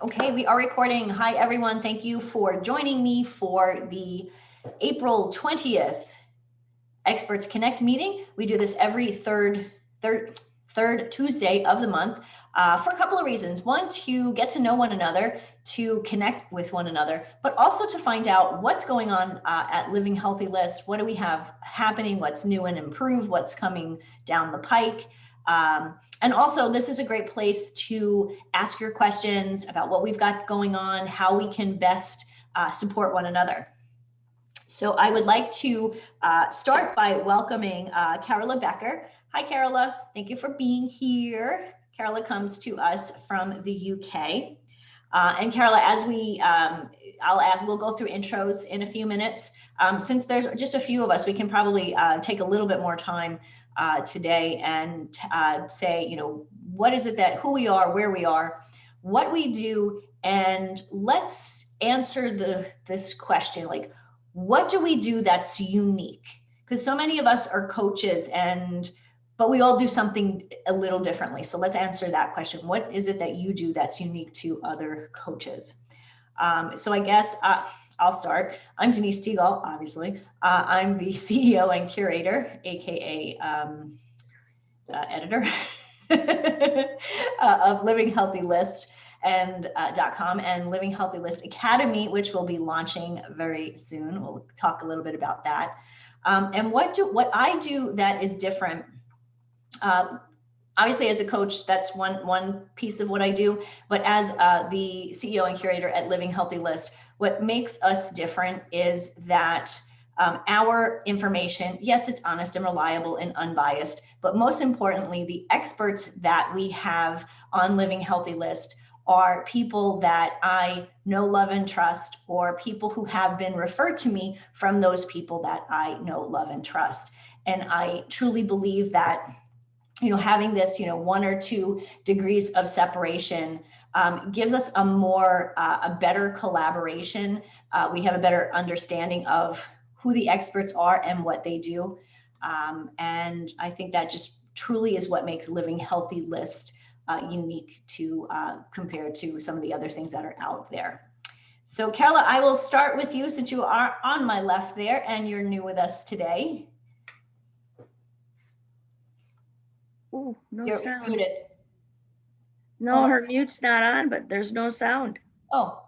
Okay, we are recording. Hi, everyone. Thank you for joining me for the April 20th Experts Connect meeting. We do this every third Tuesday of the month for a couple of reasons. One, to get to know one another, to connect with one another, but also to find out what's going on at Living Healthy List. What do we have happening? What's new and improved? What's coming down the pike? And also, this is a great place to ask your questions about what we've got going on, how we can best support one another. So I would like to start by welcoming Carola Becker. Hi, Carola. Thank you for being here. Carola comes to us from the UK. And Carola, as we'll go through intros in a few minutes. Since there's just a few of us, we can probably take a little bit more time today and say, what is it who we are, where we are, what we do, and let's answer this question, like, what do we do that's unique? Because so many of us are coaches, but we all do something a little differently. So let's answer that question. What is it that you do that's unique to other coaches? So I guess I'll start. I'm Denise Stegall, obviously. I'm the CEO and curator, AKA editor of Living Healthy List and .com and Living Healthy List Academy, which will be launching very soon. We'll talk a little bit about that. And what I do that is different. Obviously, as a coach, that's one piece of what I do. But as the CEO and curator at Living Healthy List, what makes us different is that our information, yes, it's honest and reliable and unbiased, but most importantly, the experts that we have on Living Healthy List are people that I know, love, and trust, or people who have been referred to me from those people that I know, love, and trust. And I truly believe that, having this, 1 or 2 degrees of separation gives us a better collaboration. We have a better understanding of who the experts are and what they do. And I think that just truly is what makes Living Healthy List unique to compared to some of the other things that are out there. So Carola, I will start with you since you are on my left there and you're new with us today. Ooh, You're sound. Muted. No, her mute's not on, but there's no sound. Oh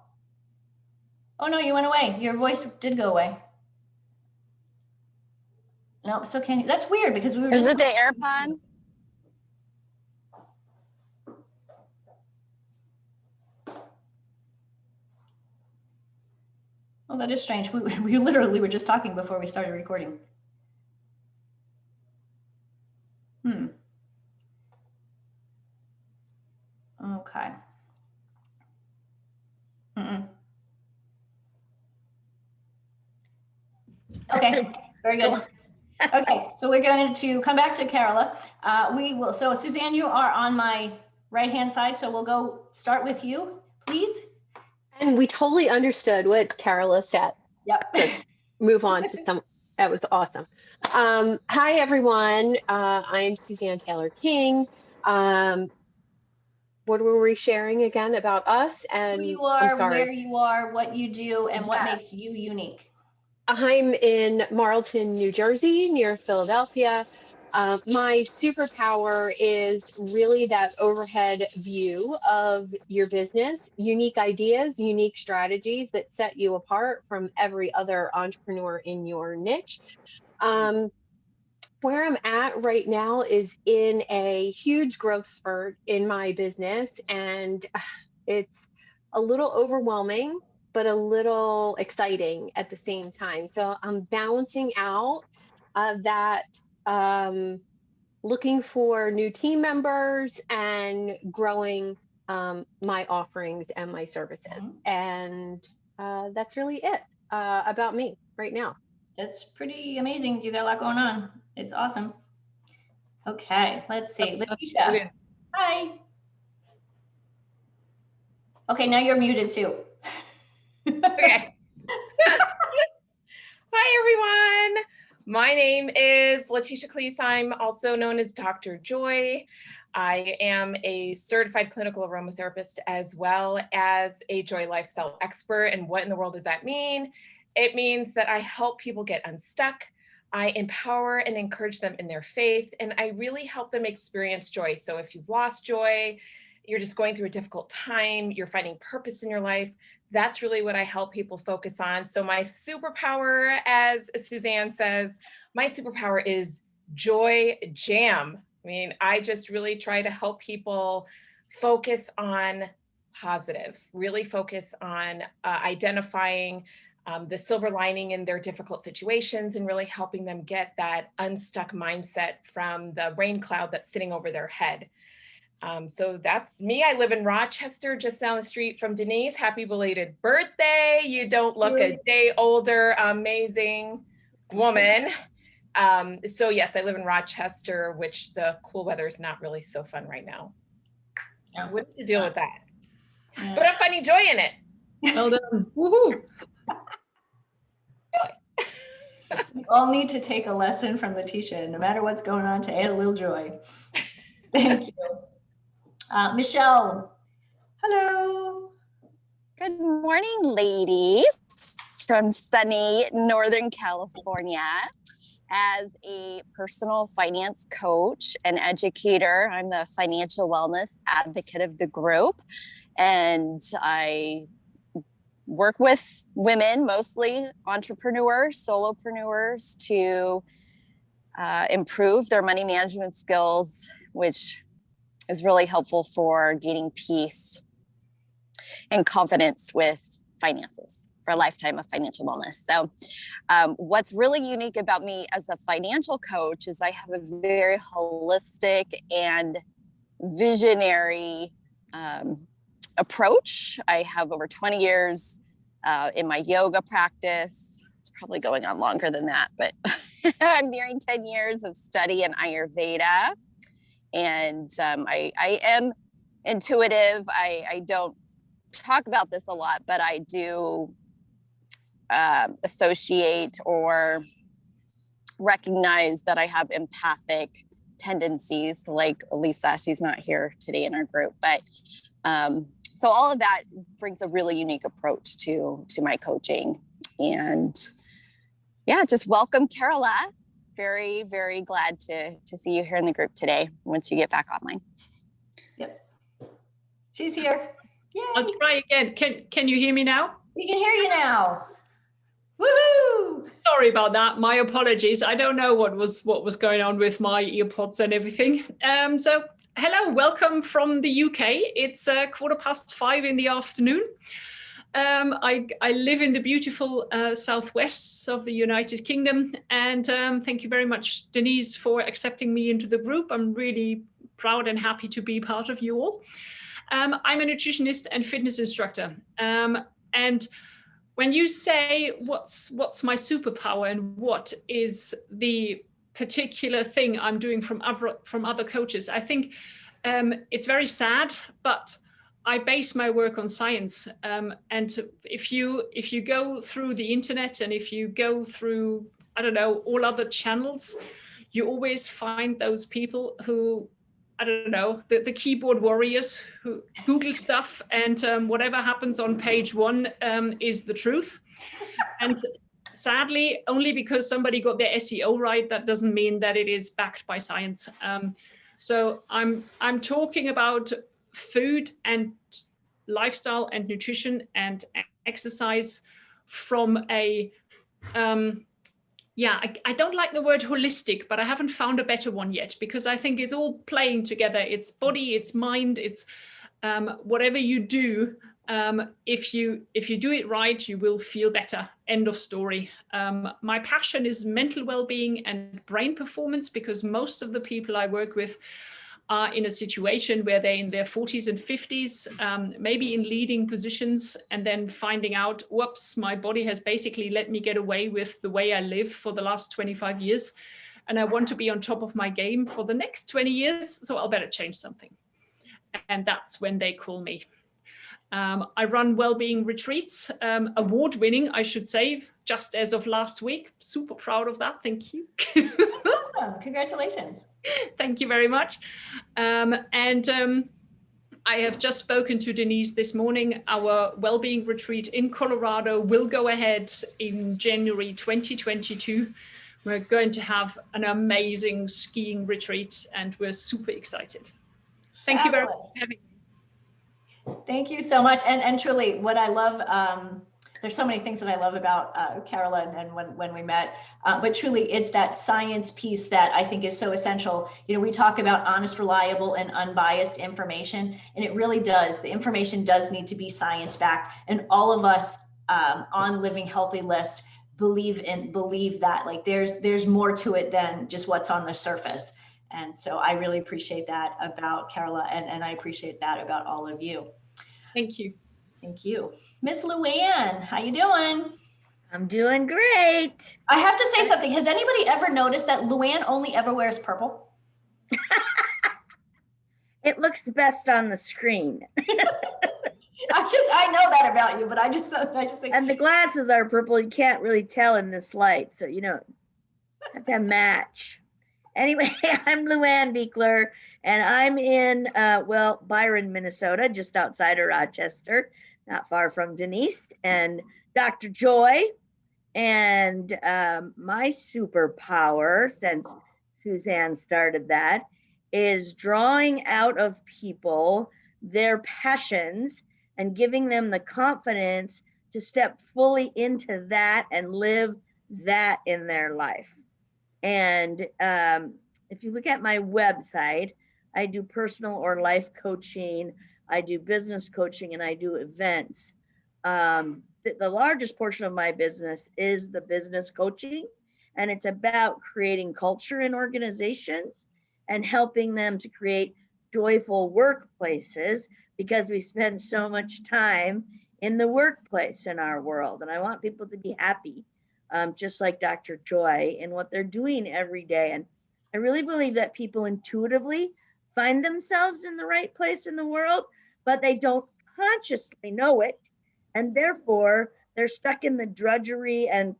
no, you went away. Your voice did go away. No, so can you? That's weird because we were. Is it the AirPod? Oh, that is strange. We literally were just talking before we started recording. Okay. Okay, very good. Okay, so we're going to come back to Carola. So Suzanne, you are on my right-hand side, so we'll go start with you, please. And we totally understood what Carola said. Yep. So move on to that was awesome. Hi, everyone. I'm Suzanne Taylor King. What were we sharing again about us? And who you are, where you are, what you do, and what makes you unique. I'm in Marlton, New Jersey, near Philadelphia. My superpower is really that overhead view of your business, unique ideas, unique strategies that set you apart from every other entrepreneur in your niche. Where I'm at right now is in a huge growth spurt in my business, and it's a little overwhelming, but a little exciting at the same time. So I'm balancing out looking for new team members and growing my offerings and my services. And that's really it about me right now. That's pretty amazing. You got a lot going on. It's awesome. Okay, let's see. Leticia. Hi. Okay, now you're muted too. Okay. Hi, everyone. My name is Leticia Cleese. I'm also known as Dr. Joy. I am a certified clinical aromatherapist as well as a joy lifestyle expert. And what in the world does that mean? It means that I help people get unstuck. I empower and encourage them in their faith, and I really help them experience joy. So if you've lost joy, you're just going through a difficult time, you're finding purpose in your life, that's really what I help people focus on. So my superpower, as Suzanne says, my superpower is joy jam. I mean, I just really try to help people focus on positive, really focus on identifying the silver lining in their difficult situations and really helping them get that unstuck mindset from the rain cloud that's sitting over their head. So that's me. I live in Rochester, just down the street from Denise. Happy belated birthday. You don't look a day older. Amazing woman. So yes, I live in Rochester, which the cool weather is not really so fun right now. Yeah. We have to deal with that. Yeah. But I'm finding joy in it. Well done. Woohoo. We all need to take a lesson from Leticia, no matter what's going on, to add a little joy. Thank you. Michelle, hello. Good morning, ladies, from sunny Northern California. As a personal finance coach and educator, I'm the financial wellness advocate of the group, and I work with women, mostly entrepreneurs, solopreneurs, to improve their money management skills, which is really helpful for gaining peace and confidence with finances for a lifetime of financial wellness. So what's really unique about me as a financial coach is I have a very holistic and visionary approach. I have over 20 years in my yoga practice. It's probably going on longer than that, but I'm nearing 10 years of study in Ayurveda. And I am intuitive. I don't talk about this a lot, but I do associate or recognize that I have empathic tendencies, like Lisa. She's not here today in our group, but so all of that brings a really unique approach to my coaching. And yeah, just welcome, Carola. Very, very glad to see you here in the group today once you get back online. Yep. She's here. Yay. I'll try again. Can you hear me now? We can hear you now. Woohoo! Sorry about that. My apologies. I don't know what was going on with my earpods and everything. So hello, welcome from the UK. It's 5:15 in the afternoon. I live in the beautiful southwest of the United Kingdom, and thank you very much, Denise, for accepting me into the group. I'm really proud and happy to be part of you all. I'm a nutritionist and fitness instructor, and when you say what's my superpower and what is the particular thing I'm doing from other coaches, I think it's very sad, but I base my work on science. And if you go through the internet and if you go through, I don't know, all other channels, you always find those people who, I don't know, the keyboard warriors who Google stuff and whatever happens on page one is the truth. And sadly, only because somebody got their SEO right, that doesn't mean that it is backed by science. So I'm talking about food and lifestyle and nutrition and exercise from a I don't like the word holistic, but I haven't found a better one yet, because I think it's all playing together. It's body, it's mind, it's whatever you do. If you do it right, you will feel better. End of story. My passion is mental well-being and brain performance, because most of the people I work with are in a situation where they're in their 40s and 50s, maybe in leading positions, and then finding out, whoops, my body has basically let me get away with the way I live for the last 25 years. And I want to be on top of my game for the next 20 years, so I'll better change something. And that's when they call me. I run well-being retreats, award-winning, I should say, just as of last week. Super proud of that. Thank you. welcome. Congratulations. Thank you very much. I have just spoken to Denise this morning. Our Wellbeing Retreat in Colorado will go ahead in January 2022. We're going to have an amazing skiing retreat and we're super excited. Thank you very much for having me. Thank you so much. And truly what I love, there's so many things that I love about Carola and when we met, but truly it's that science piece that I think is so essential. You know, we talk about honest, reliable, and unbiased information, and it really does. The information does need to be science-backed, and all of us on Living Healthy List believe that, like there's more to it than just what's on the surface. And so I really appreciate that about Carola, and I appreciate that about all of you. Thank you. Thank you. Miss Luann, how you doing? I'm doing great. I have to say something. Has anybody ever noticed that Luann only ever wears purple? It looks best on the screen. I know that about you, but I just think. And the glasses are purple. You can't really tell in this light. So, you know, have to match. Anyway, I'm Luann Beekler, and I'm in, Byron, Minnesota, just outside of Rochester, not far from Denise and Dr. Joy. And my superpower, since Suzanne started that, is drawing out of people their passions and giving them the confidence to step fully into that and live that in their life. And if you look at my website, I do personal or life coaching, I do business coaching, and I do events. The largest portion of my business is the business coaching, and it's about creating culture in organizations and helping them to create joyful workplaces, because we spend so much time in the workplace in our world. And I want people to be happy, just like Dr. Joy, in what they're doing every day. And I really believe that people intuitively find themselves in the right place in the world, but they don't consciously know it. And therefore, they're stuck in the drudgery, and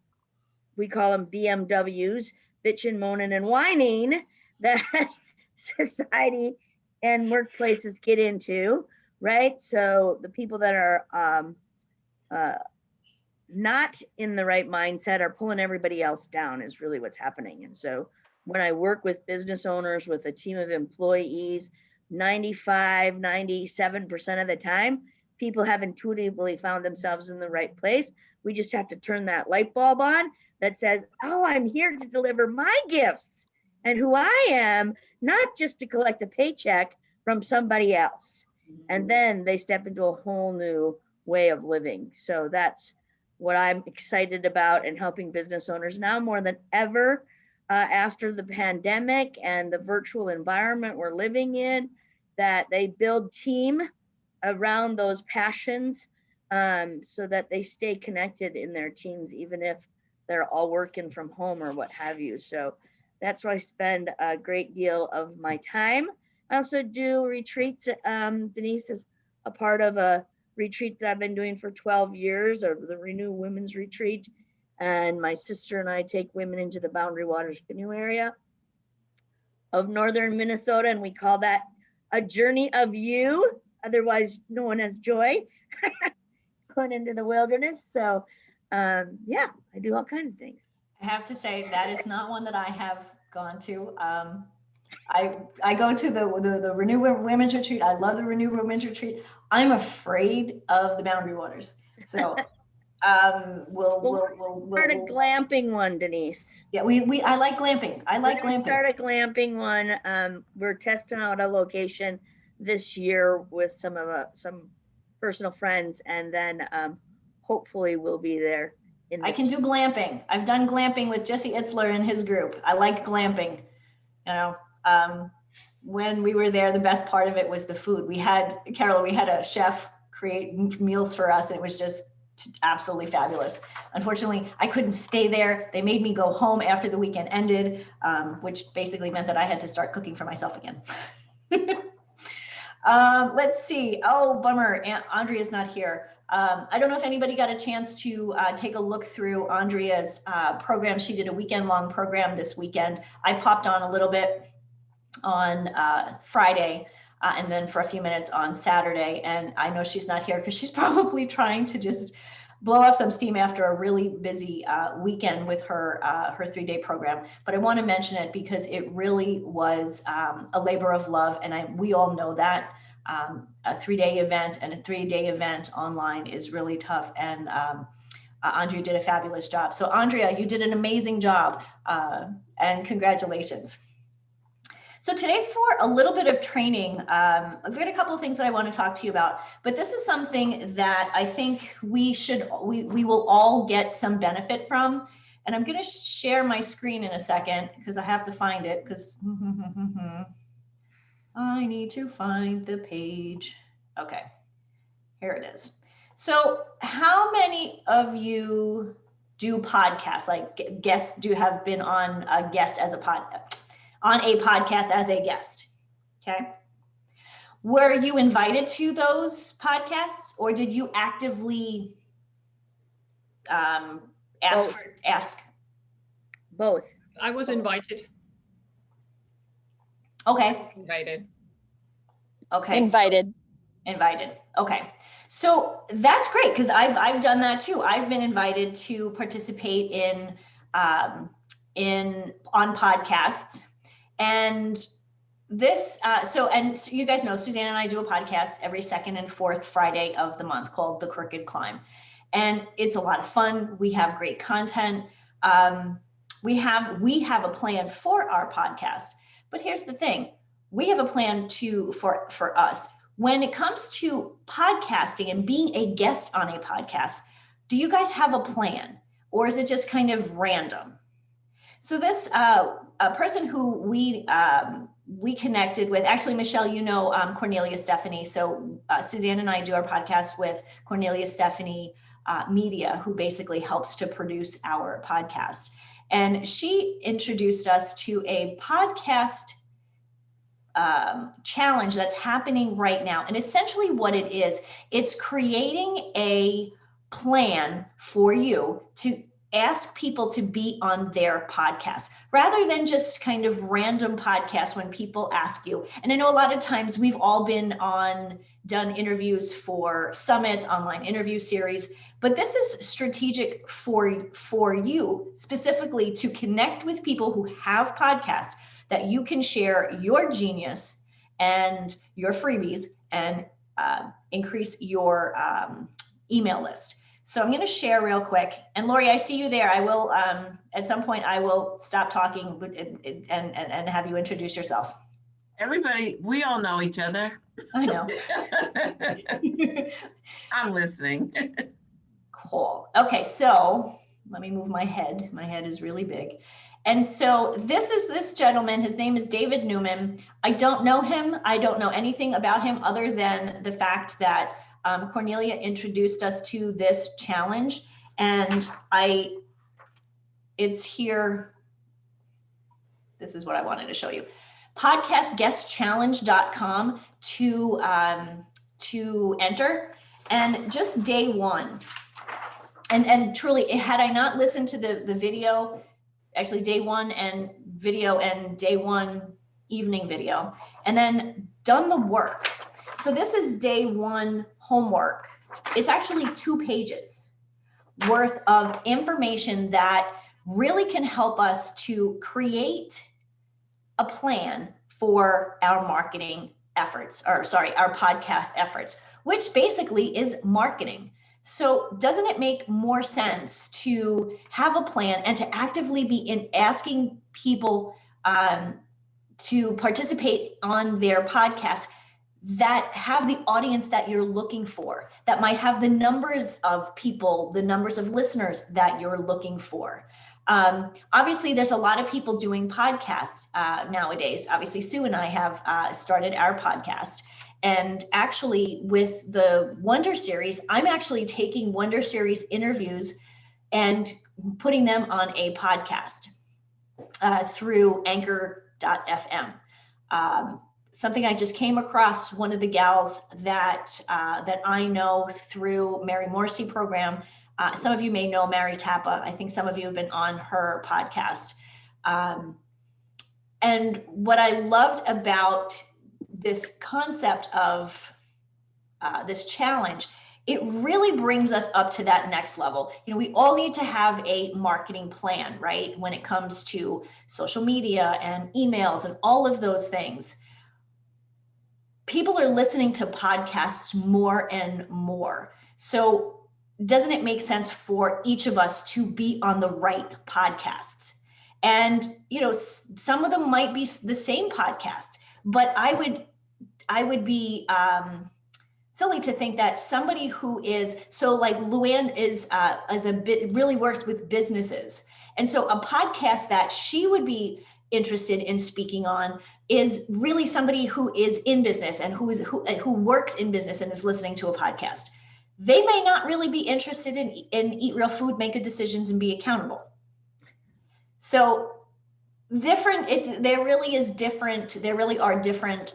we call them BMWs, bitching, moaning, and whining, that society and workplaces get into, right? So the people that are not in the right mindset are pulling everybody else down, is really what's happening. And so when I work with business owners, with a team of employees, 95, 97% of the time, people have intuitively found themselves in the right place. We just have to turn that light bulb on that says, oh, I'm here to deliver my gifts and who I am, not just to collect a paycheck from somebody else. And then they step into a whole new way of living. So that's what I'm excited about, and helping business owners now more than ever, after the pandemic and the virtual environment we're living in, that they build team around those passions, so that they stay connected in their teams, even if they're all working from home or what have you. So that's where I spend a great deal of my time. I also do retreats. Denise is a part of a retreat that I've been doing for 12 years, or the Renew Women's Retreat. And my sister and I take women into the Boundary Waters Canoe area of northern Minnesota, and we call that a journey of you, otherwise known as Joy, going into the wilderness. So yeah, I do all kinds of things. I have to say that is not one that I have gone to. I go to the Renew Women's Retreat. I love the Renew Women's Retreat. I'm afraid of the Boundary Waters. So we'll start a glamping one, Denise. Yeah, I like glamping. I like glamping. Start a glamping one. We're testing out a location this year with some personal friends, and then hopefully we'll be there. I can do glamping. I've done glamping with Jesse Itzler and his group. I like glamping. You know, when we were there, the best part of it was the food. Carola, we had a chef create meals for us. And it was just absolutely fabulous. Unfortunately, I couldn't stay there. They made me go home after the weekend ended, which basically meant that I had to start cooking for myself again. Let's see. Oh, bummer. Andrea's not here. I don't know if anybody got a chance to take a look through Andrea's program. She did a weekend-long program this weekend. I popped on a little bit on Friday and then for a few minutes on Saturday. And I know she's not here because she's probably trying to just blow off some steam after a really busy weekend with her 3-day program. But I want to mention it because it really was a labor of love. And we all know that a 3-day event and a 3-day event online is really tough. And Andrea did a fabulous job. So Andrea, you did an amazing job and congratulations. So today for a little bit of training, I've got a couple of things that I want to talk to you about, but this is something that I think we will all get some benefit from. And I'm going to share my screen in a second because I have to find it because I need to find the page. Okay, here it is. So how many of you do podcasts, like guests, have been on a guest as a podcast? On a podcast as a guest, okay? Were you invited to those podcasts or did you actively ask? Both. I was invited. Okay. Invited. Okay. Invited. Invited. Okay. So that's great because I've done that too. I've been invited to participate on podcasts. And this, so you guys know, Suzanne and I do a podcast every second and fourth Friday of the month called The Crooked Climb. And it's a lot of fun. We have great content. We have a plan for our podcast, but here's the thing. We have a plan for us. When it comes to podcasting and being a guest on a podcast, do you guys have a plan or is it just kind of random? So this a person who we connected with, actually, Michelle, you know Cornelia Stephanie. So Suzanne and I do our podcast with Cornelia Stephanie Media, who basically helps to produce our podcast. And she introduced us to a podcast challenge that's happening right now. And essentially what it is, it's creating a plan for you to ask people to be on their podcast rather than just kind of random podcasts when people ask you. And I know a lot of times we've all been done interviews for summits, online interview series, but this is strategic for you specifically to connect with people who have podcasts that you can share your genius and your freebies and increase your email list. So I'm going to share real quick. And Lori, I see you there. I will, at some point, I will stop talking and have you introduce yourself. Everybody, we all know each other. I know. I'm listening. Cool. Okay, so let me move my head. My head is really big. And so this gentleman, his name is David Newman. I don't know him. I don't know anything about him other than the fact that Cornelia introduced us to this challenge, and it's here. This is what I wanted to show you. Podcastguestchallenge.com to enter, and just day one. And truly, had I not listened to the video, actually day one and video and day one evening video, and then done the work. So this is day one homework. It's actually 2 pages worth of information that really can help us to create a plan for our marketing efforts, our podcast efforts, which basically is marketing. So doesn't it make more sense to have a plan and to actively be asking people to participate on their podcast that have the audience that you're looking for, that might have the numbers of people, the numbers of listeners that you're looking for. Obviously, there's a lot of people doing podcasts nowadays. Obviously, Sue and I have started our podcast. And actually, with the Wonder Series, I'm actually taking Wonder Series interviews and putting them on a podcast through anchor.fm. something I just came across, one of the gals that I know through Mary Morrissey program. Some of you may know Mary Tappa. I think some of you have been on her podcast. And what I loved about this concept of this challenge, it really brings us up to that next level. You know, we all need to have a marketing plan, right? When it comes to social media and emails and all of those things. People are listening to podcasts more and more. So doesn't it make sense for each of us to be on the right podcasts? And, you know, some of them might be the same podcast, but I would be silly to think that somebody who is, so like Luann is really works with businesses. And so a podcast that she would be interested in speaking on is really somebody who is in business and who works in business and is listening to a podcast. They may not really be interested in Eat Real Food, Make Good Decisions, and Be Accountable. So there really are different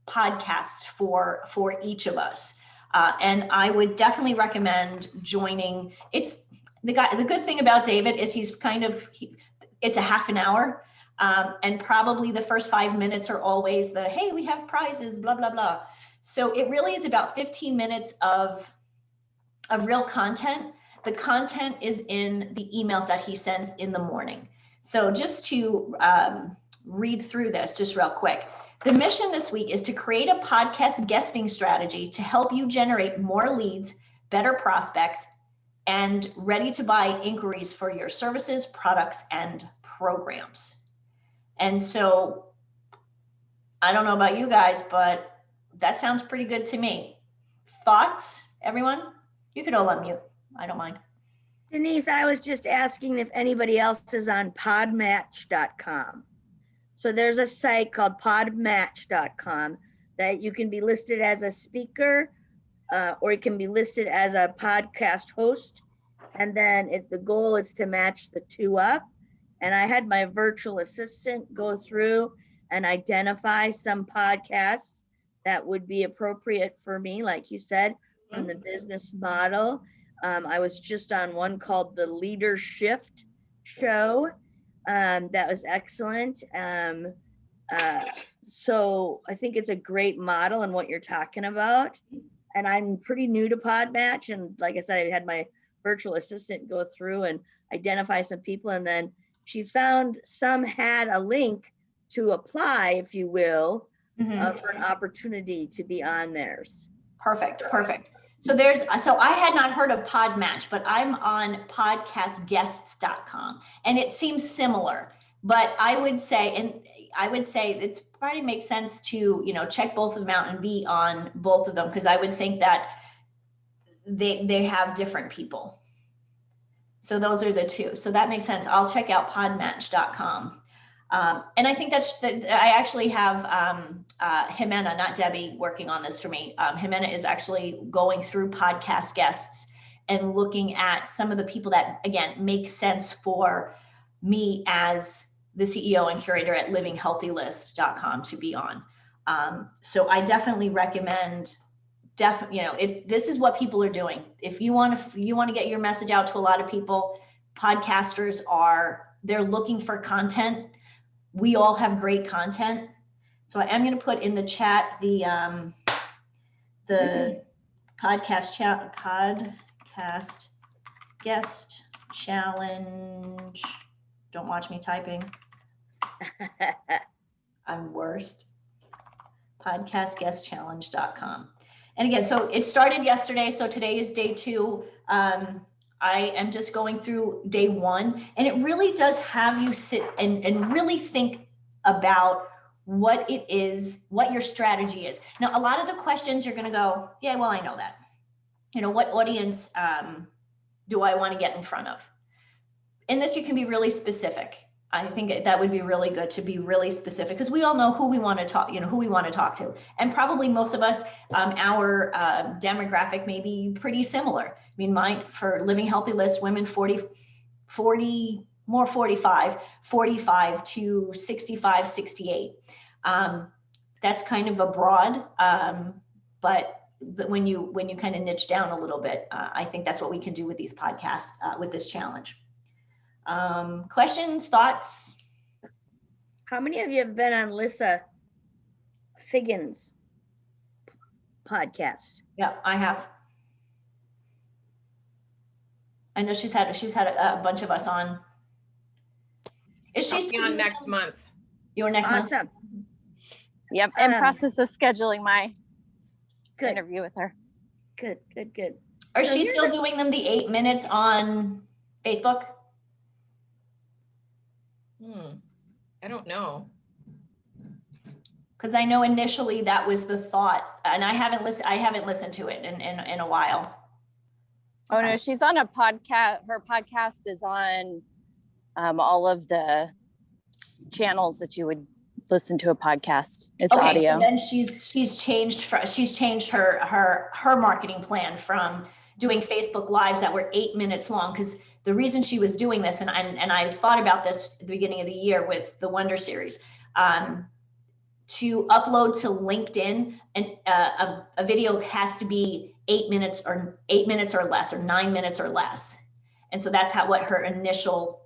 podcasts for each of us. And I would definitely recommend joining. The good thing about David is it's a half an hour. And probably the first 5 minutes are always hey, we have prizes, blah, blah, blah. So it really is about 15 minutes of real content. The content is in the emails that he sends in the morning. So just to read through this just real quick. The mission this week is to create a podcast guesting strategy to help you generate more leads, better prospects, and ready to buy inquiries for your services, products, and programs. And so I don't know about you guys, but that sounds pretty good to me. Thoughts, everyone? You could all unmute. I don't mind. Denise, I was just asking if anybody else is on podmatch.com. So there's a site called podmatch.com that you can be listed as a speaker or you can be listed as a podcast host. And then the goal is to match the two up. And I had my virtual assistant go through and identify some podcasts that would be appropriate for me, like you said, from the business model. I was just on one called the Leader Shift Show. That was excellent. So I think it's a great model and what you're talking about. And I'm pretty new to Podmatch. And like I said, I had my virtual assistant go through and identify some people. And then she found some had a link to apply, if you will, for an opportunity to be on theirs. Perfect. So I had not heard of Podmatch, but I'm on podcastguests.com and it seems similar, but I would say it probably makes sense to, check both of them out and be on both of them. Because I would think that they have different people. So those are the two. So that makes sense. I'll check out podmatch.com. And I think I actually have Jimena, not Debbie, working on this for me. Jimena is actually going through podcast guests and looking at some of the people that, again, make sense for me as the CEO and curator at livinghealthylist.com to be on. So I definitely recommend, this is what people are doing. If you want to get your message out to a lot of people, podcasters they're looking for content. We all have great content. So I am going to put in the chat the podcast guest challenge. Don't watch me typing. I'm worst. Podcastguestchallenge.com. And again, so it started yesterday. So today is day 2. I am just going through day 1, and it really does have you sit and really think about what it is, what your strategy is. Now, a lot of the questions you're going to go, yeah, well, I know that. What audience do I want to get in front of? In this, you can be really specific. I think that would be really good to be really specific, because we all know who we want to talk, who we want to talk to. And probably most of us, our demographic may be pretty similar. I mean, mine for Living Healthy List, women 45 to 65, 68. that's kind of a broad, but when you kind of niche down a little bit, I think that's what we can do with these podcasts, with this challenge. Questions, thoughts? How many of you have been on Lisa Figgins' podcast? Yeah, I have. I know she's had a bunch of us on. Is she I'll still be on doing next them? month. Your next month? Awesome. Yep. In process of scheduling my Good, interview with her. good. Or So she's here's still doing them the 8 minutes on Facebook? I don't know. Because I know initially that was the thought, and I haven't listened to it in a while. Oh no, she's on a podcast. Her podcast is on all of the channels that you would listen to a podcast. It's Okay, audio. so then she's changed her marketing plan from doing Facebook Lives that were 8 minutes long, because the reason she was doing this, and I thought about this at the beginning of the year with the Wonder Series, to upload to LinkedIn, and a video has to be 8 minutes or less, or 9 minutes or less. And so that's what her initial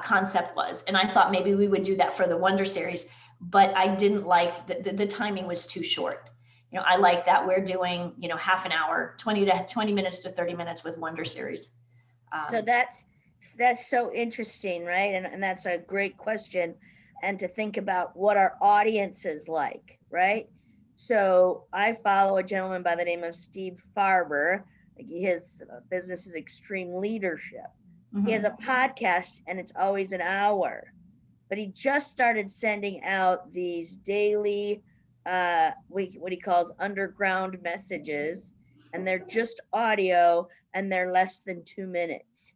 concept was. And I thought maybe we would do that for the Wonder Series, but I didn't like the timing was too short. You know, I like that we're doing, half an hour, 20 minutes to 30 minutes with Wonder Series. So that's so interesting, right? And that's a great question. And to think about what our audience is like, right? So I follow a gentleman by the name of Steve Farber. His business is Extreme Leadership. He has a podcast, and it's always an hour. But he just started sending out these daily, what he calls underground messages, and they're just audio, and they're less than 2 minutes.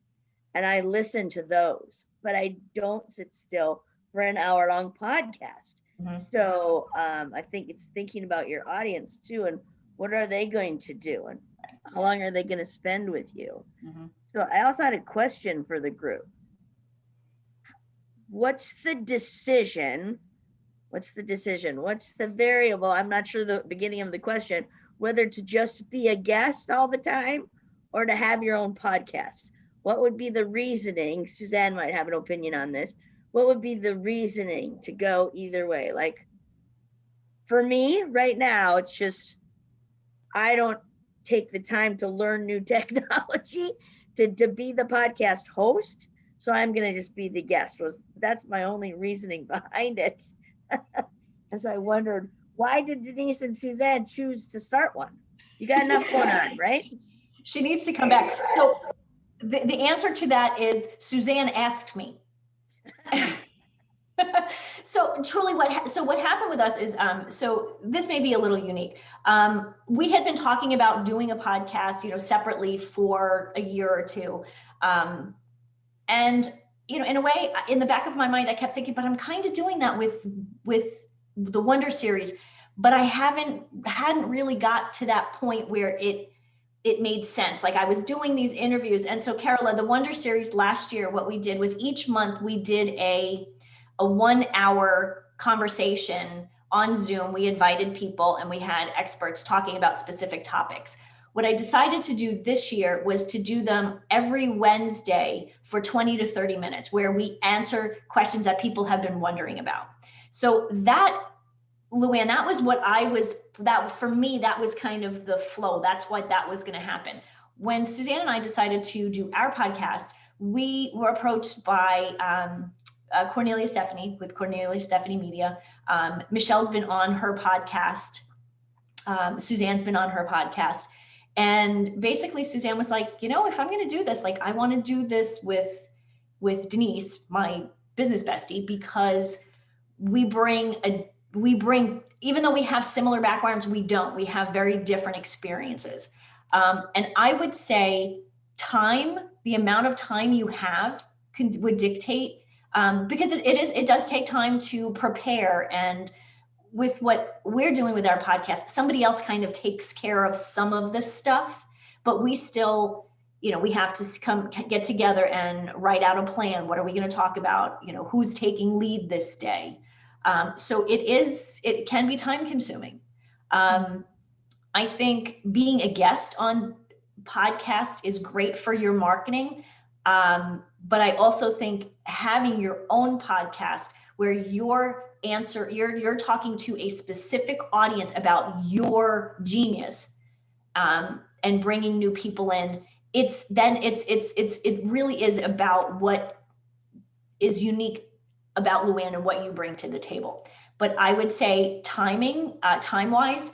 And I listen to those, but I don't sit still for an hour-long podcast. So I think it's thinking about your audience too, and what are they going to do, and how long are they going to spend with you? So I also had a question for the group. What's the decision? What's the variable? I'm not sure the beginning of the question, whether to just be a guest all the time or to have your own podcast. What would be the reasoning? Suzanne might have an opinion on this. What would be the reasoning to go either way? Like, for me right now, it's just, I don't take the time to learn new technology to be the podcast host. So I'm going to just be the guest. That's my only reasoning behind it. And so I wondered, why did Denise and Suzanne choose to start one? You got enough going on, right? She needs to come back. So the answer to that is Suzanne asked me. So truly what happened with us is, so this may be a little unique. We had been talking about doing a podcast, separately for a year or two. And, in a way, in the back of my mind, I kept thinking, but I'm kind of doing that with the Wonder Series, but I hadn't really got to that point where it made sense. Like, I was doing these interviews. And so Carola, the Wonder Series last year, what we did was each month we did a 1 hour conversation on Zoom. We invited people and we had experts talking about specific topics. What I decided to do this year was to do them every Wednesday for 20 to 30 minutes, where we answer questions that people have been wondering about. So that, Luann, that was for me, that was kind of the flow. That's why that was going to happen. When Suzanne and I decided to do our podcast, we were approached by Cornelia Stephanie with Cornelia Stephanie Media. Michelle's been on her podcast. Suzanne's been on her podcast. And basically Suzanne was like, if I'm going to do this, like, I want to do this with Denise, my business bestie, because we bring, even though we have similar backgrounds, we have very different experiences. And I would say the amount of time you have would dictate, because it does take time to prepare. And with what we're doing with our podcast, somebody else kind of takes care of some of the stuff, but we still, we have to get together and write out a plan. What are we going to talk about? Who's taking lead this day? So it can be time consuming. I think being a guest on podcast is great for your marketing. But I also think having your own podcast where you're talking to a specific audience about your genius, and bringing new people in, it really is about what is unique about Luann and what you bring to the table. But I would say time-wise,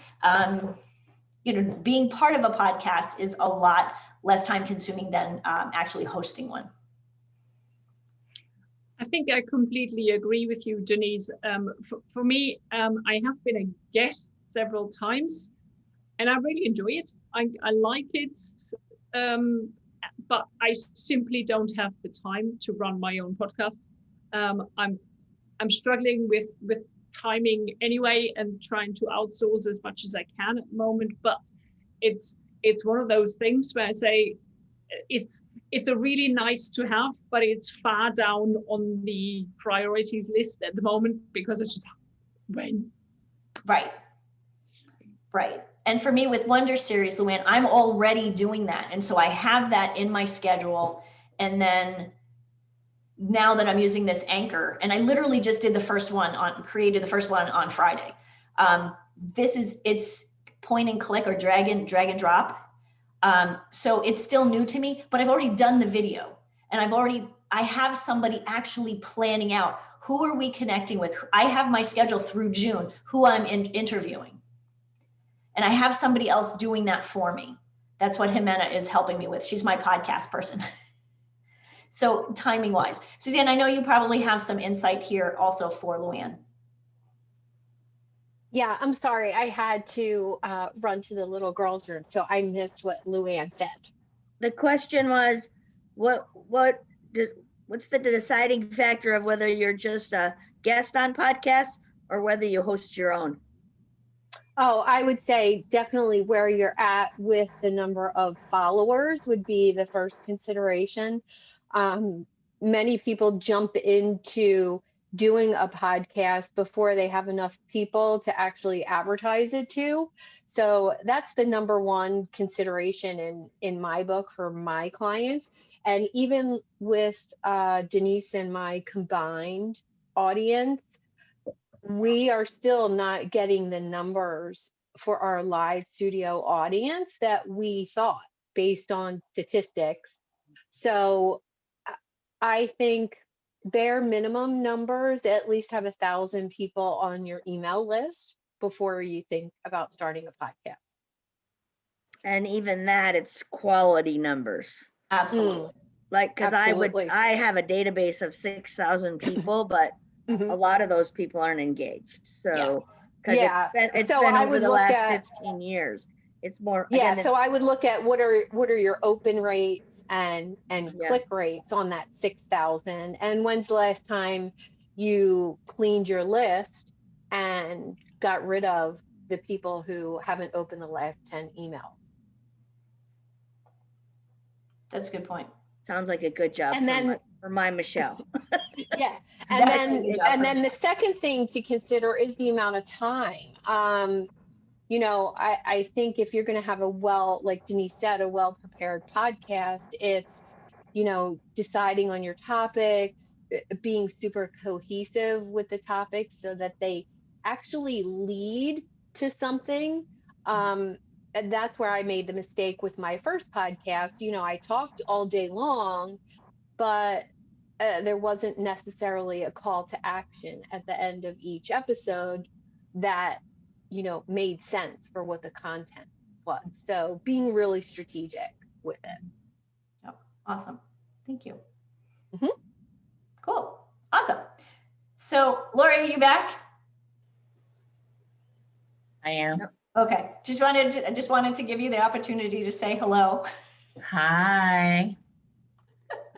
being part of a podcast is a lot less time consuming than actually hosting one. I think I completely agree with you, Denise. For me, I have been a guest several times and I really enjoy it. I like it, but I simply don't have the time to run my own podcast. I'm struggling with timing anyway and trying to outsource as much as I can at the moment, but it's one of those things where I say it's a really nice to have, but it's far down on the priorities list at the moment because it's just when. Right. And for me with Wonder Series, Luann, I'm already doing that. And so I have that in my schedule. And then now that I'm using this Anchor, and I literally just did created the first one on Friday. It's point and click or drag and drop. So it's still new to me, but I've already done the video and I have somebody actually planning out who are we connecting with. I have my schedule through June, who I'm interviewing. And I have somebody else doing that for me. That's what Jimena is helping me with. She's my podcast person. So timing wise, Suzanne, I know you probably have some insight here also for Luann. Yeah, I'm sorry. I had to run to the little girls' room, so I missed what Luann said. The question was, what's the deciding factor of whether you're just a guest on podcasts or whether you host your own? Oh, I would say definitely where you're at with the number of followers would be the first consideration. Many people jump into doing a podcast before they have enough people to actually advertise it to. So that's the number one consideration in my book for my clients. And even with Denise and my combined audience, we are still not getting the numbers for our live studio audience that we thought based on statistics. So I think bare minimum numbers, at least have 1,000 people on your email list before you think about starting a podcast. And even that, it's quality numbers. Absolutely. Like, because I have a database of 6,000 people, but a lot of those people aren't engaged. So, because it's been over the last 15 years. It's more. Yeah. So I would look at what are your open rates and click rates on that 6,000. And when's the last time you cleaned your list and got rid of the people who haven't opened the last 10 emails? That's a good point. Sounds like a good job for my Michelle. Yeah. And then the second thing to consider is the amount of time. I think if you're going to have like Denise said, a well-prepared podcast, it's, deciding on your topics, being super cohesive with the topics so that they actually lead to something. And that's where I made the mistake with my first podcast. I talked all day long, but there wasn't necessarily a call to action at the end of each episode that, made sense for what the content was. So being really strategic with it. Oh, awesome. Thank you. Mm-hmm. Cool. Awesome. So Lori, are you back? I am. Okay. Just wanted to give you the opportunity to say hello. Hi.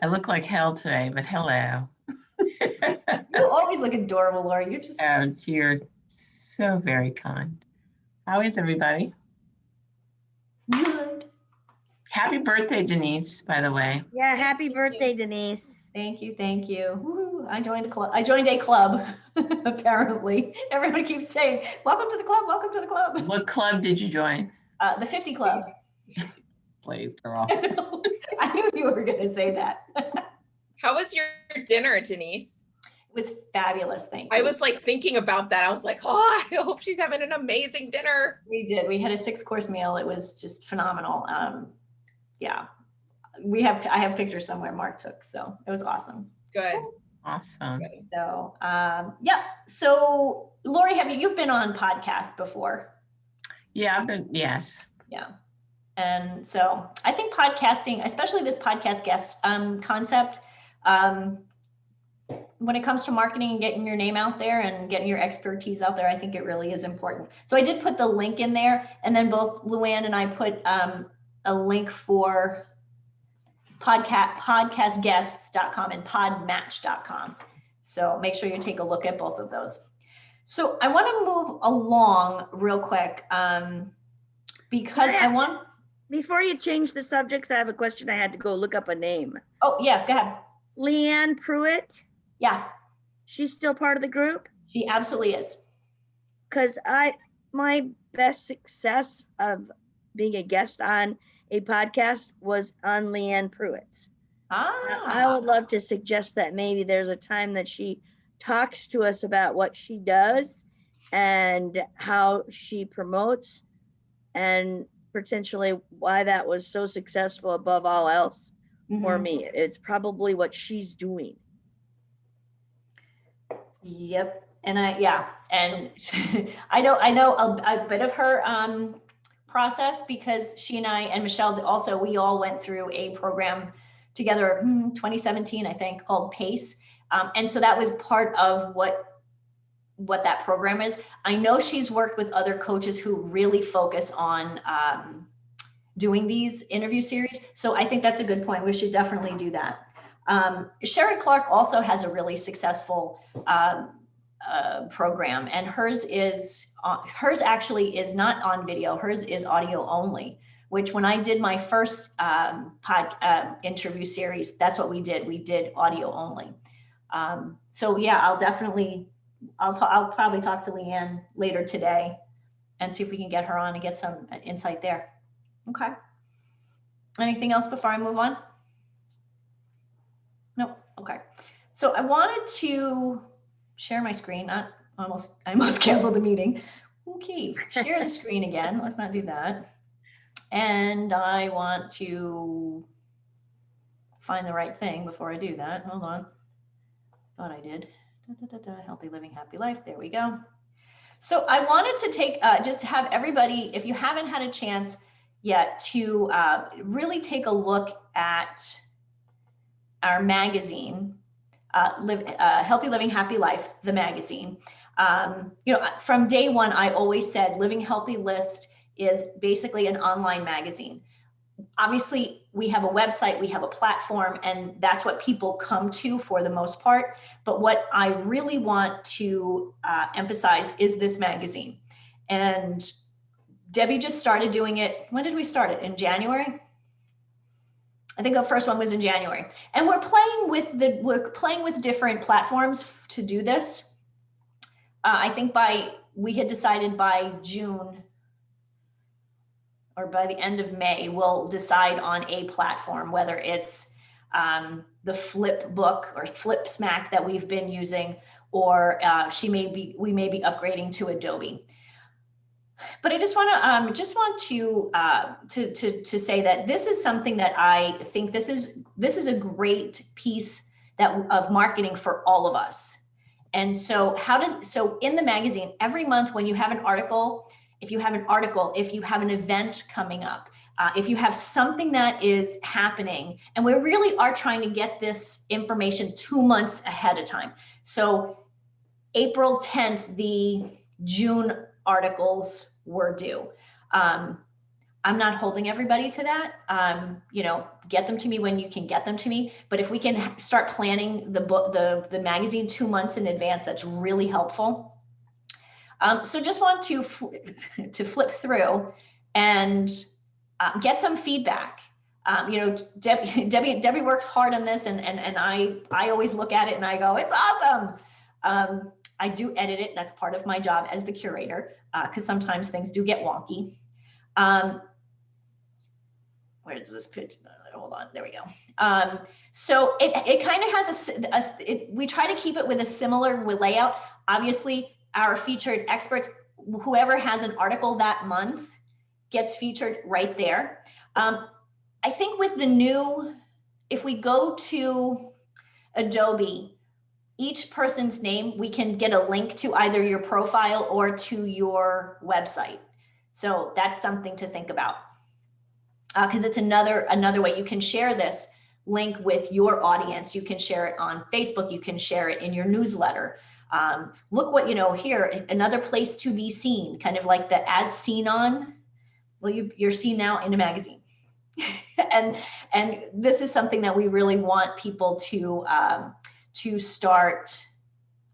I look like hell today, but hello. You always look adorable, Lori. You're just. Oh, you're so very kind. How is everybody? Good. Happy birthday, Denise, by the way. Yeah, happy birthday, Denise. Thank you. Thank you. Woo, I joined a club. I joined a club, apparently. Everyone keeps saying, welcome to the club. Welcome to the club. What club did you join? The 50 Club. Please, girl. I knew you were going to say that. How was your dinner, Denise? It was fabulous. Thank you. I was like thinking about that. I was like, oh, I hope she's having an amazing dinner. We did. We had a 6-course meal. It was just phenomenal. Yeah. I have pictures somewhere Mark took, so it was awesome. Good. Awesome. Good. So, yeah. So Lori, you've been on podcasts before? Yeah, yes. Yeah. And so I think podcasting, especially this podcast guest concept, when it comes to marketing and getting your name out there and getting your expertise out there, I think it really is important. So I did put the link in there, and then both Luann and I put a link for podcastguests.com and podmatch.com. So make sure you take a look at both of those. So I want to move along real quick because I want. Before you change the subjects, I have a question. I had to go look up a name. Oh, yeah, go ahead. Leanne Pruitt. Yeah. She's still part of the group? She absolutely is. Because my best success of being a guest on a podcast was on Leanne Pruitt's. I would love to suggest that maybe there's a time that she talks to us about what she does and how she promotes, and potentially why that was so successful above all else for me. It's probably what she's doing. Yep. And and I know a bit of her process, because she and I and Michelle also, we all went through a program together 2017, I think, called PACE. And so that was part of what that program is. I know she's worked with other coaches who really focus on doing these interview series. So I think that's a good point. We should definitely do that. Sherry Clark also has a really successful program, and hers actually is not on video. Hers is audio only, which when I did my first interview series, that's what we did. We did audio only. So yeah, I'll probably talk to Leanne later today and see if we can get her on and get some insight there. Okay. Anything else before I move on? No. Okay. So I wanted to share my screen. I almost canceled the meeting. Okay. Share the screen again. Let's not do that. And I want to find the right thing before I do that. Hold on. Thought I did. Healthy living, happy life. There we go. So I wanted to take, just have everybody, if you haven't had a chance yet, to really take a look at our magazine, Healthy Living, Happy Life, the magazine. From day one, I always said Living Healthy List is basically an online magazine. Obviously, we have a website, we have a platform, and that's what people come to for the most part. But what I really want to emphasize is this magazine. And Debbie just started doing it. When did we start it? In January? I think the first one was in January. And we're playing with different platforms to do this. I think we had decided by June, or by the end of May, we'll decide on a platform, whether it's the Flip book or Flip Smack that we've been using, or we may be upgrading to Adobe. But I just want to say that this is something that I think this is a great piece of marketing for all of us. And so in the magazine, every month when you have an article, if you have an event coming up, if you have something that is happening, and we really are trying to get this information 2 months ahead of time. So April 10th, the June articles were due. I'm not holding everybody to that. Get them to me when you can get them to me. But if we can start planning the magazine 2 months in advance, that's really helpful. So just want to flip through and get some feedback. Debbie works hard on this, and I always look at it and I go, it's awesome. I do edit it. That's part of my job as the curator, because sometimes things do get wonky. Where does this pitch? Hold on, there we go. So it kind of has we try to keep it with a similar layout. Obviously, our featured experts, whoever has an article that month, gets featured right there. I think with the new, if we go to Adobe, each person's name, we can get a link to either your profile or to your website. So that's something to think about, because it's another way you can share this link with your audience. You can share it on Facebook. You can share it in your newsletter. Look what, here, another place to be seen, kind of like the as seen on. Well, you're seen now in a magazine. and this is something that we really want people to start.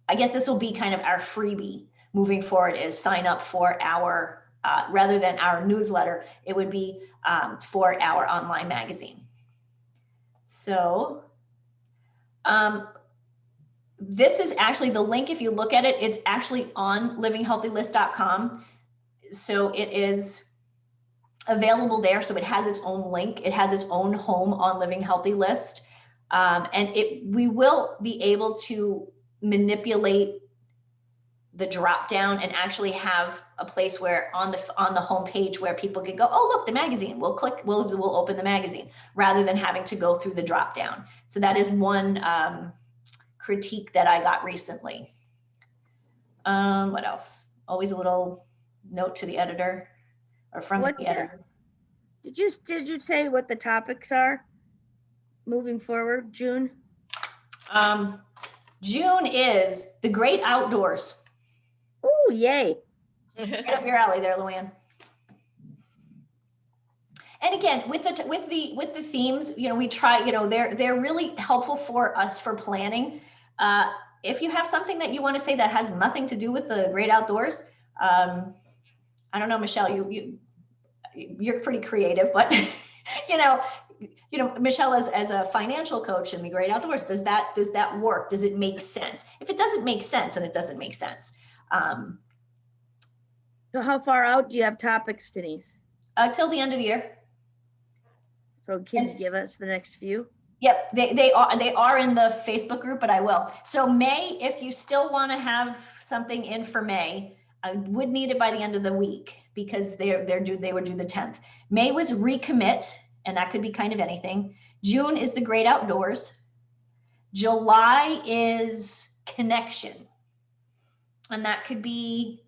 I guess this will be kind of our freebie moving forward, is sign up for our, rather than our newsletter, it would be for our online magazine. So this is actually the link. If you look at it, it's actually on livinghealthylist.com. So it is available there. So it has its own link. It has its own home on Living Healthy List. And we will be able to manipulate the drop down and actually have a place where on the home page where people can go, oh, look, the magazine. We'll click, we'll open the magazine, rather than having to go through the drop down. So that is one critique that I got recently. What else? Always a little note to the editor, or from the editor. Did you say what the topics are moving forward, June? June is the great outdoors. Oh, yay. Right up your alley there, Luann. And again, with the themes, we try, they're really helpful for us for planning. If you have something that you want to say that has nothing to do with the great outdoors, I don't know, Michelle, you're pretty creative, but Michelle, as a financial coach in the great outdoors, does that work? Does it make sense? If it doesn't make sense, then it doesn't make sense. So how far out do you have topics, Denise? Till the end of the year. So can you give us the next few? Yep, they are in the Facebook group, but I will. So May, if you still want to have something in for May, I would need it by the end of the week, because they would do the 10th. May was recommit, and that could be kind of anything. June is the great outdoors. July is connection, and that could be,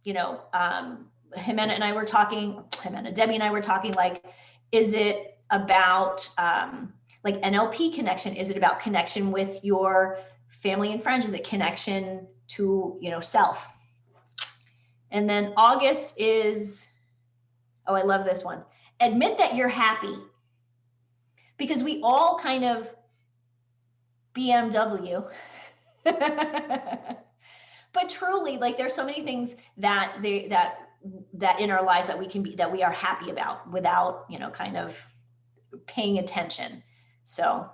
Debbie and I were talking, like, is it about like NLP connection? Is it about connection with your family and friends? Is it connection to, self? And then August is, oh, I love this one. Admit that you're happy. Because we all kind of BMW. But truly, like, there's so many things that in our lives that we are happy about without, kind of paying attention. So,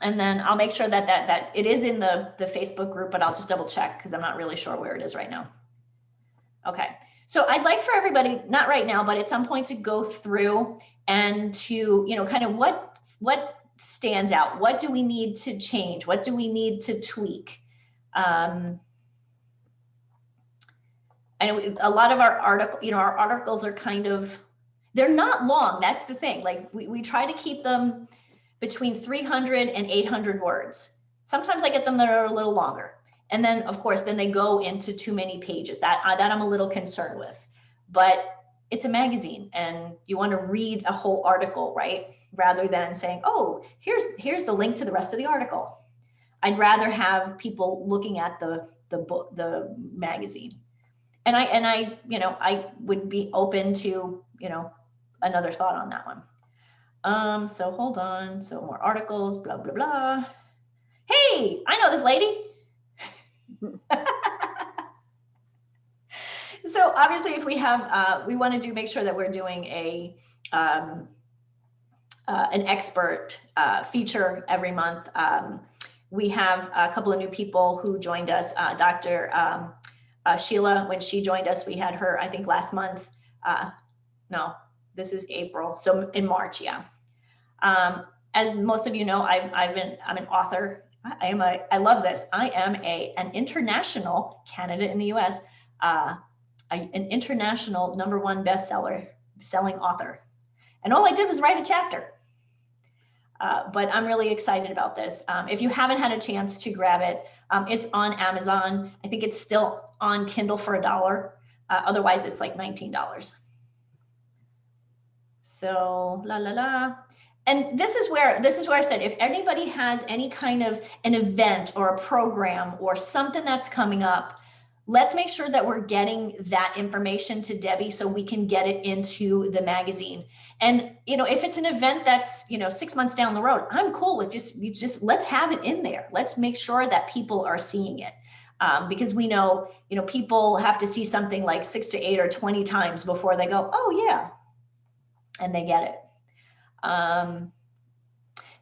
and then I'll make sure that it is in the Facebook group, but I'll just double check, because I'm not really sure where it is right now. Okay. So I'd like for everybody, not right now, but at some point, to go through and to, kind of what stands out. What do we need to change? What do we need to tweak? I know a lot of our articles are kind of, they're not long. That's the thing. Like, we try to keep them between 300 and 800 words. Sometimes I get them that are a little longer. And then, of course, then they go into too many pages. That I'm a little concerned with. But it's a magazine, and you want to read a whole article, right? Rather than saying, oh, here's the link to the rest of the article. I'd rather have people looking at the book, the magazine. And I would be open to, another thought on that one. So hold on. So more articles, blah, blah, blah. Hey, I know this lady. So obviously, if we have, we want to make sure that we're doing an expert feature every month. We have a couple of new people who joined us. Dr. Sheila, when she joined us, we had her, I think, last month. No, this is April. So in March, yeah. As most of you know, I'm an author. I love this. I am an international, Canada and the US, an international #1 selling author. And all I did was write a chapter. But I'm really excited about this. If you haven't had a chance to grab it, it's on Amazon. I think it's still on Kindle for $1. Otherwise, it's like $19. So la la la. And this is where I said, if anybody has any kind of an event or a program or something that's coming up, let's make sure that we're getting that information to Debbie so we can get it into the magazine. And, if it's an event that's, 6 months down the road, I'm cool with just let's have it in there. Let's make sure that people are seeing it. Because we know, people have to see something like 6 to 8 or 20 times before they go, oh yeah, and they get it.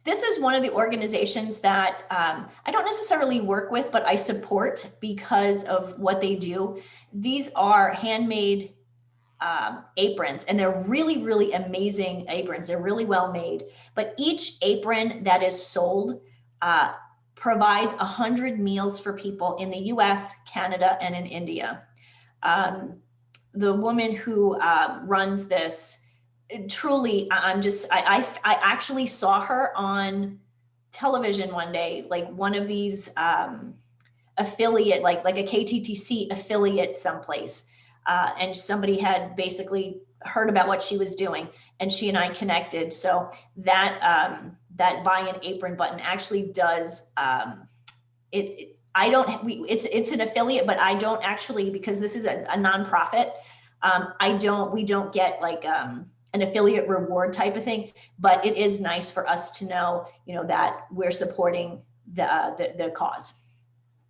This is one of the organizations that I don't necessarily work with, but I support because of what they do. These are handmade aprons, and they're really, really amazing aprons. They're really well made, but each apron that is sold provides 100 meals for people in the US, Canada, and in India. The woman who runs this, truly, I actually saw her on television one day, like one of these affiliate, like a KTTC affiliate someplace. And somebody had basically heard about what she was doing, and she and I connected. So that buy an apron button actually does it's an affiliate, but I don't actually, because this is a nonprofit. We don't get like an affiliate reward type of thing, but it is nice for us to know, that we're supporting the cause.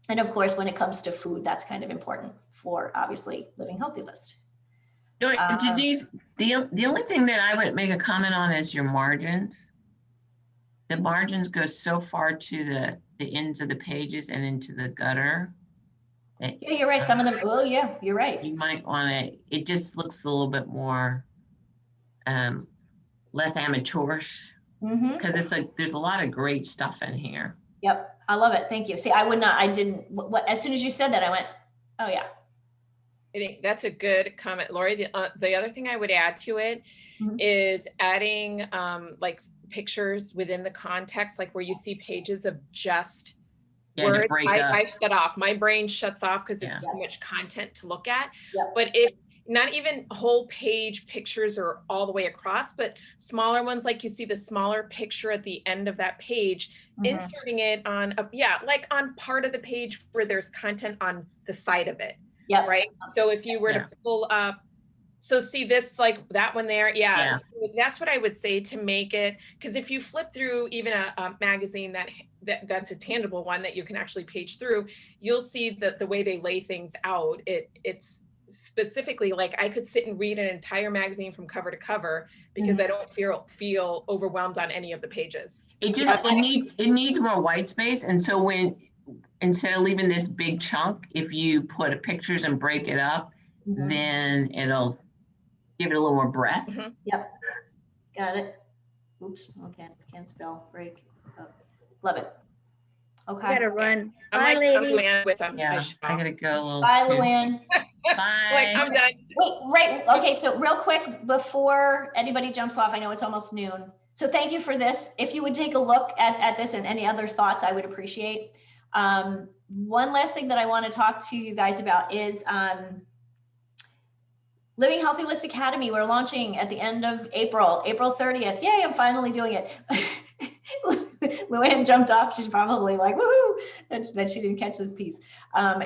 And of course, when it comes to food, that's kind of important for obviously Living Healthy List. Denise, the only thing that I would make a comment on is your margins. The margins go so far to the ends of the pages and into the gutter. Yeah, you're right. Some of them, oh yeah, you're right. You might want to, it just looks a little bit more less amateurish, because it's like there's a lot of great stuff in here. Yep, I love it. Thank you. See, as soon as you said that, I went, oh yeah. I think that's a good comment, Lori. The other thing I would add to it is adding like pictures within the context, like where you see pages of just words. I shut off. My brain shuts off because it's too much content to look at. Yep. But if not even whole page pictures or all the way across, but smaller ones, like you see the smaller picture at the end of that page, inserting it on like on part of the page where there's content on the side of it. Yeah. Right. So if you were to pull up, so see this, like that one there. Yeah. So that's what I would say to make it, because if you flip through even a magazine that's a tangible one that you can actually page through, you'll see that the way they lay things out, it's specifically like I could sit and read an entire magazine from cover to cover because I don't feel overwhelmed on any of the pages. It needs more white space. And so instead of leaving this big chunk, if you put pictures and break it up, then it'll give it a little more breath. Yep. Got it. Oops. Okay. Can't spell. Break. Oh, love it. Okay. I gotta run. Bye, ladies. I gotta go a little. Bye, Luann. Bye. I'm done. Wait, right. Okay. So real quick, before anybody jumps off, I know it's almost noon. So thank you for this. If you would take a look at this and any other thoughts, I would appreciate. One last thing that I want to talk to you guys about is Living Healthy List Academy. We're launching at the end of April 30th. Yay, I'm finally doing it. Luann jumped off. She's probably like, woohoo, that she didn't catch this piece.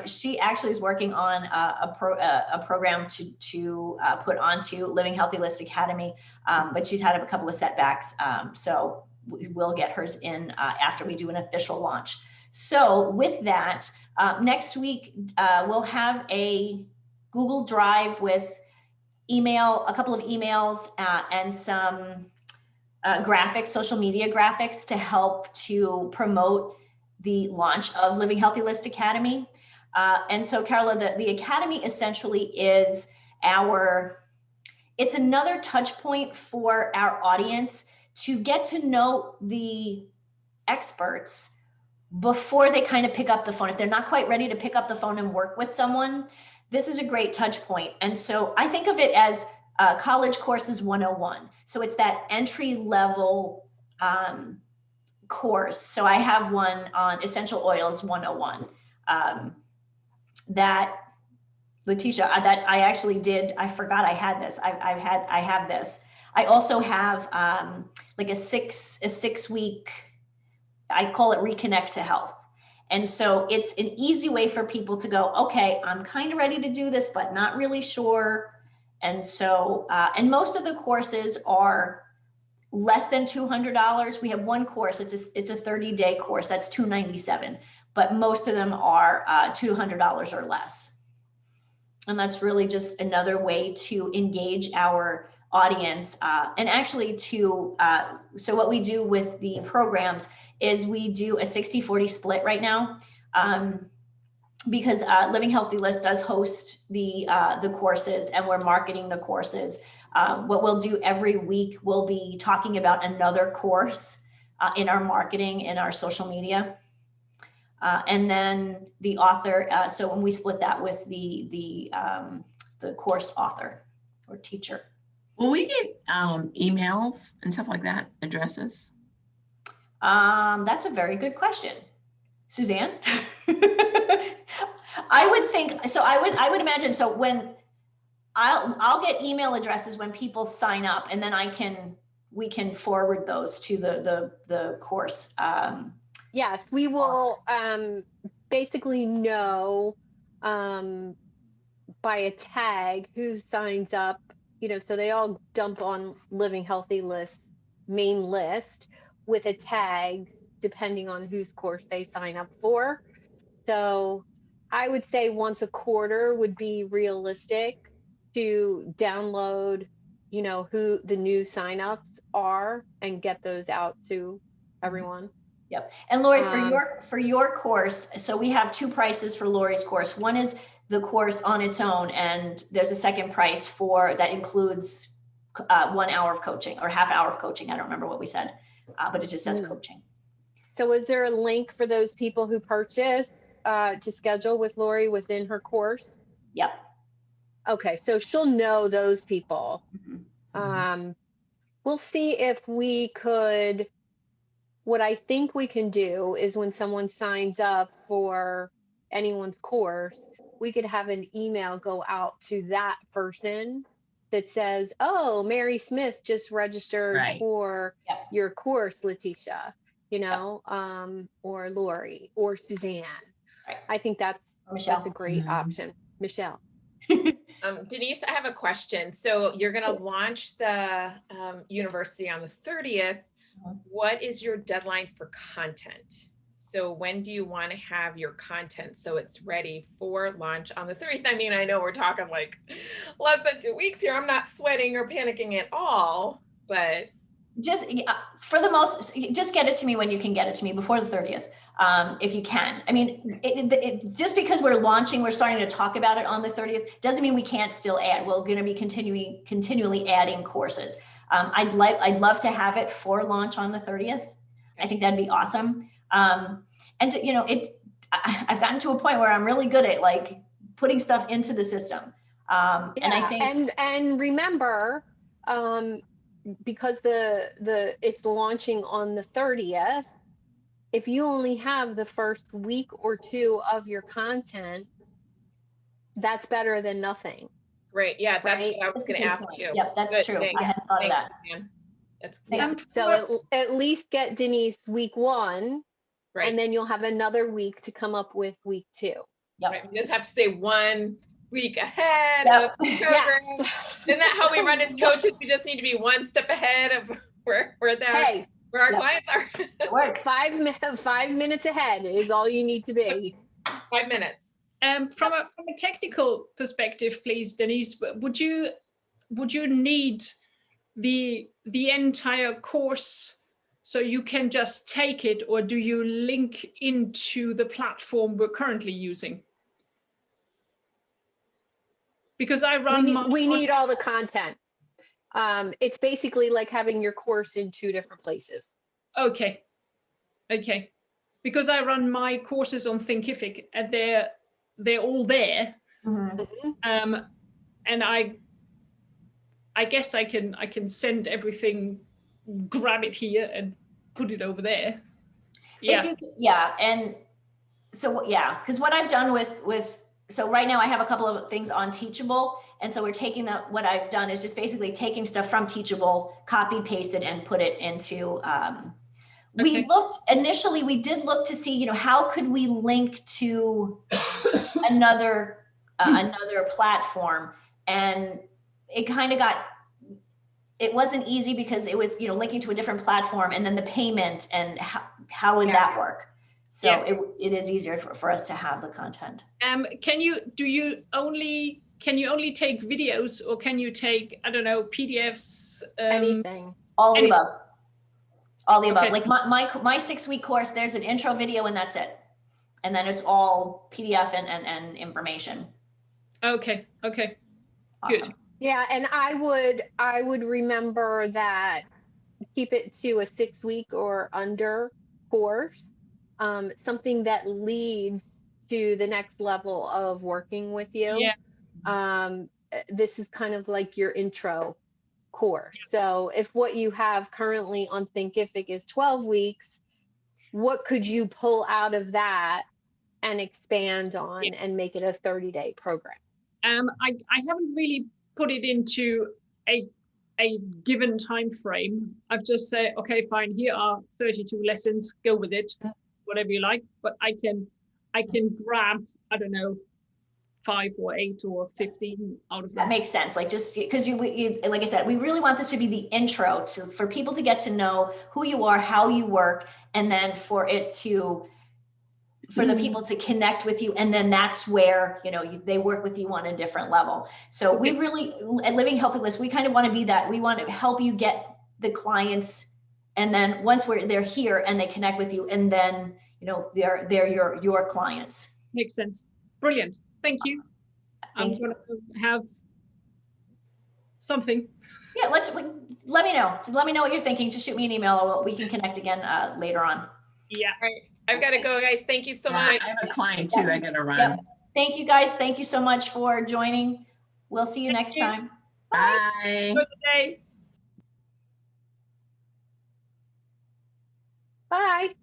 She actually is working on a program to put onto Living Healthy List Academy, but she's had a couple of setbacks. So we'll get hers in after we do an official launch. So with that, next week, we'll have a Google Drive with a couple of emails and some graphics, social media graphics to help to promote the launch of Living Healthy List Academy. And so Carola, the Academy essentially is it's another touch point for our audience to get to know the experts before they kind of pick up the phone. If they're not quite ready to pick up the phone and work with someone, this is a great touch point. And so I think of it as College Courses 101. So it's that entry level course. So I have one on Essential Oils 101 that Leticia, that I actually did. I forgot I had this. I have this. I also have like a six week, I call it Reconnect to Health. And so it's an easy way for people to go, okay, I'm kind of ready to do this, but not really sure. And so, and most of the courses are less than $200. We have one course, it's a 30-day course, that's $297, but most of them are $200 or less. And that's really just another way to engage our audience. And actually so what we do with the programs is we do a 60-40 split right now, because Living Healthy List does host the courses, and we're marketing the courses. What we'll do every week, we'll be talking about another course in our marketing, in our social media. And then the author, so when we split that with the course author or teacher. Will we get emails and stuff like that, addresses? That's a very good question. Suzanne? I would think, so I would imagine, so when I'll get email addresses when people sign up, and then we can forward those to the course. Yes, we will basically know by a tag who signs up, so they all dump on Living Healthy List main list with a tag depending on whose course they sign up for. So I would say once a quarter would be realistic to download, who the new signups are and get those out to everyone. Yep. And Lori, for your course, so we have two prices for Lori's course. One is the course on its own, and there's a second price that includes 1 hour of coaching or half hour of coaching. I don't remember what we said, but it just says coaching. So is there a link for those people who purchase to schedule with Lori within her course? Yep. Okay, so she'll know those people. Mm-hmm. We'll see if we could. What I think we can do is when someone signs up for anyone's course, we could have an email go out to that person that says, oh, Mary Smith just registered for your course, Leticia, or Lori or Suzanne. Right. I think that's a great option. Michelle. Denise, I have a question. So you're going to launch the university on the 30th. What is your deadline for content? So when do you want to have your content so it's ready for launch on the 30th? I mean, I know we're talking like less than 2 weeks here. I'm not sweating or panicking at all, but just just get it to me when you can get it to me before the 30th, if you can. I mean, just because we're starting to talk about it on the 30th doesn't mean we can't still add. We're going to be continually adding courses. I'd love to have it for launch on the 30th. I think that'd be awesome. And I've gotten to a point where I'm really good at like putting stuff into the system. And I think, and remember, because it's launching on the 30th, if you only have the first week or two of your content, that's better than nothing. Great. Yeah, that's what I was going to ask you. Yep, that's true. I hadn't thought of that. That's so at least get Denise week 1, and then you'll have another week to come up with week 2. Yep. Right. We just have to say 1 week ahead of the program. Yes. Isn't that how we run as coaches? We just need to be 1 step ahead of where our clients are. It works. 5 minutes ahead is all you need to be. 5 minutes. From a technical perspective, please, Denise, would you need the entire course so you can just take it, or do you link into the platform we're currently using? Because I run we need all the content. It's basically like having your course in 2 different places. Okay. Because I run my courses on Thinkific, and they're all there. Mhm. And I guess I can send everything, grab it here and put it over there. Yeah. And so because what I've done so right now I have a couple of things on Teachable, and so we're taking what I've done is just basically taking stuff from Teachable, copy, pasted, and put it into. We initially did look to see, how could we link to another platform, and it wasn't easy because it was, linking to a different platform, and then the payment and how would that work? So it is easier for us to have the content. Can you only take videos, or can you take, I don't know, PDFs? Anything. All the above. All the above. Okay. Like my 6-week course, there's an intro video and that's it. And then it's all PDF and information. Okay. Awesome. Good. Yeah, and I would remember that, keep it to a 6-week or under course, something that leads to the next level of working with you. Yeah. This is kind of like your intro course. So if what you have currently on Thinkific is 12 weeks, what could you pull out of that and expand on and make it a 30-day program? I haven't really put it into a given time frame. I've just said, okay, fine, here are 32 lessons, go with it, whatever you like. But I can grab, I don't know, 5 or 8 or 15 out of them. That makes sense. Like, just because you like I said, we really want this to be the intro for people to get to know who you are, how you work, and then for the people to connect with you. And then that's where, they work with you on a different level. So we really, at Living Healthy List, we kind of want to be that. We want to help you get the clients. And then once they're here and they connect with you, and then, they're your clients. Makes sense. Brilliant. Thank you. I'm going to have something. Yeah, let me know. Let me know what you're thinking. Just shoot me an email, or we can connect again later on. Yeah. All right. I've got to go, guys. Thank you so much. I have a client too. I got to run. Yep. Thank you, guys. Thank you so much for joining. We'll see you next time. Bye. Good day. Bye.